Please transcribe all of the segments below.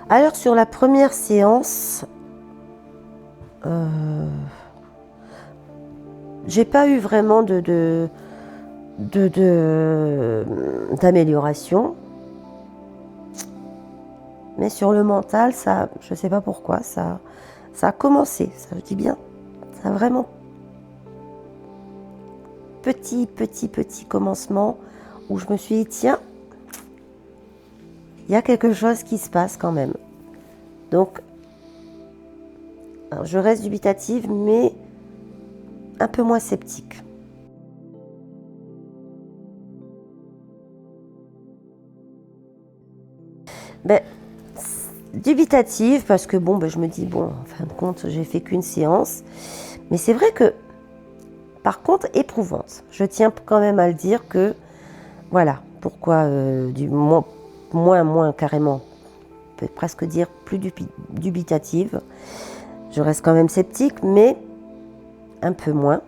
Alors sur la première séance, j'ai pas eu vraiment d'amélioration. Mais sur le mental, ça, je sais pas pourquoi, ça a commencé, ça je dis bien. Ça a vraiment petit commencement où je me suis dit, tiens, il y a quelque chose qui se passe quand même. Donc, alors, je reste dubitative, mais un peu moins sceptique. Ben, dubitative parce que bon, ben, je me dis, bon, en fin de compte, j'ai fait qu'une séance. Mais c'est vrai que, par contre, éprouvante. Je tiens quand même à le dire que, voilà, pourquoi moins carrément, on peut presque dire plus dubitative. Je reste quand même sceptique, mais un peu moins.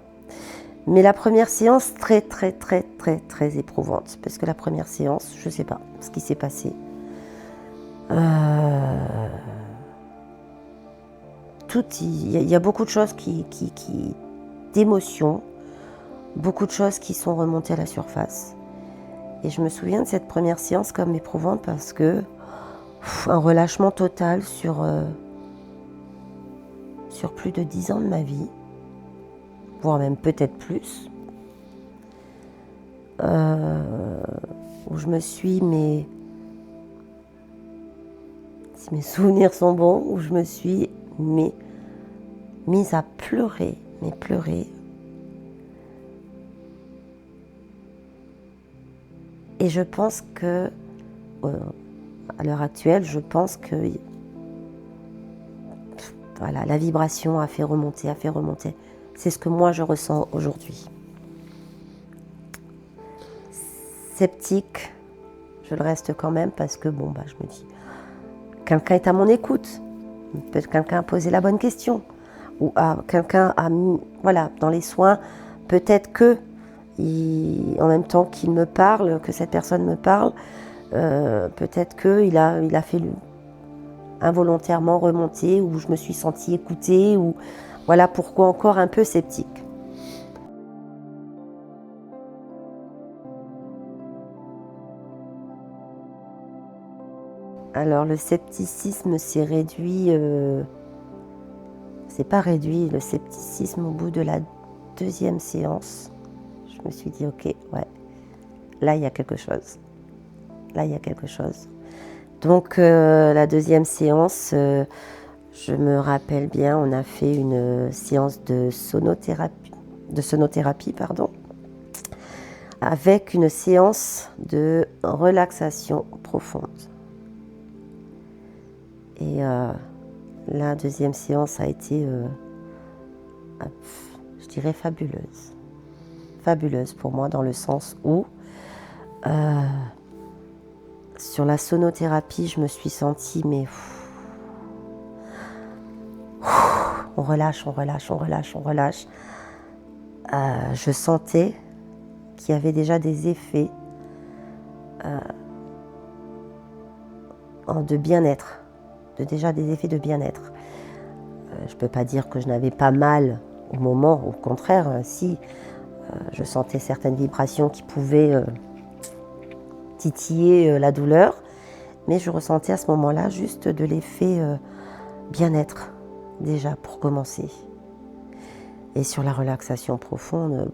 Mais la première séance, très éprouvante. Parce que la première séance, je ne sais pas ce qui s'est passé. Il y a beaucoup de choses d'émotions, beaucoup de choses qui sont remontées à la surface. Et je me souviens de cette première séance comme éprouvante parce que un relâchement total sur plus de 10 ans de ma vie, voire même peut-être plus, où je me suis, si mes souvenirs sont bons, où je me suis mise à pleurer, mais pleurer. Et je pense que, à l'heure actuelle, je pense que voilà, la vibration a fait remonter. C'est ce que moi je ressens aujourd'hui. Sceptique, je le reste quand même parce que bon, je me dis, quelqu'un est à mon écoute, peut-être quelqu'un a posé la bonne question, ou quelqu'un a mis, voilà, dans les soins, peut-être que, en même temps qu'il me parle, que cette personne me parle, peut-être qu'il a fait involontairement remonter, ou je me suis sentie écoutée, ou voilà pourquoi encore un peu sceptique. Alors le scepticisme s'est réduit, c'est pas réduit, le scepticisme au bout de la deuxième séance. Je me suis dit ok, ouais, là il y a quelque chose. Donc la deuxième séance, je me rappelle bien, on a fait une séance de sonothérapie, avec une séance de relaxation profonde. Et la deuxième séance a été, je dirais, fabuleuse. Fabuleuse pour moi dans le sens où, sur la sonothérapie, je me suis sentie, mais on relâche. Je sentais qu'il y avait déjà des effets de bien-être. Des effets de bien-être. Je ne peux pas dire que je n'avais pas mal au moment, au contraire, si je sentais certaines vibrations qui pouvaient titiller la douleur, mais je ressentais à ce moment-là juste de l'effet bien-être, déjà pour commencer. Et sur la relaxation profonde,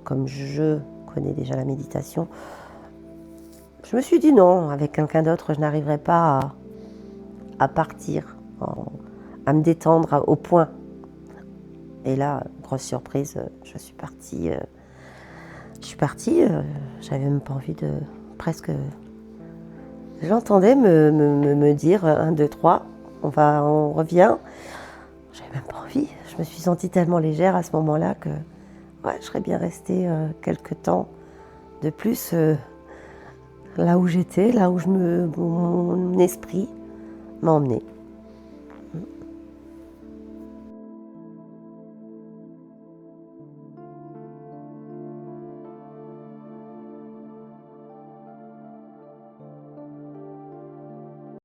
comme je connais déjà la méditation, je me suis dit non, avec quelqu'un d'autre, je n'arriverai pas à partir, à me détendre au point. Et là, grosse surprise, je suis partie, j'avais même pas envie de, presque, j'entendais me dire 1, 2, 3, on revient. J'avais même pas envie, je me suis sentie tellement légère à ce moment-là que ouais, je serais bien restée quelques temps de plus là où j'étais, là où mon esprit m'a emmenée.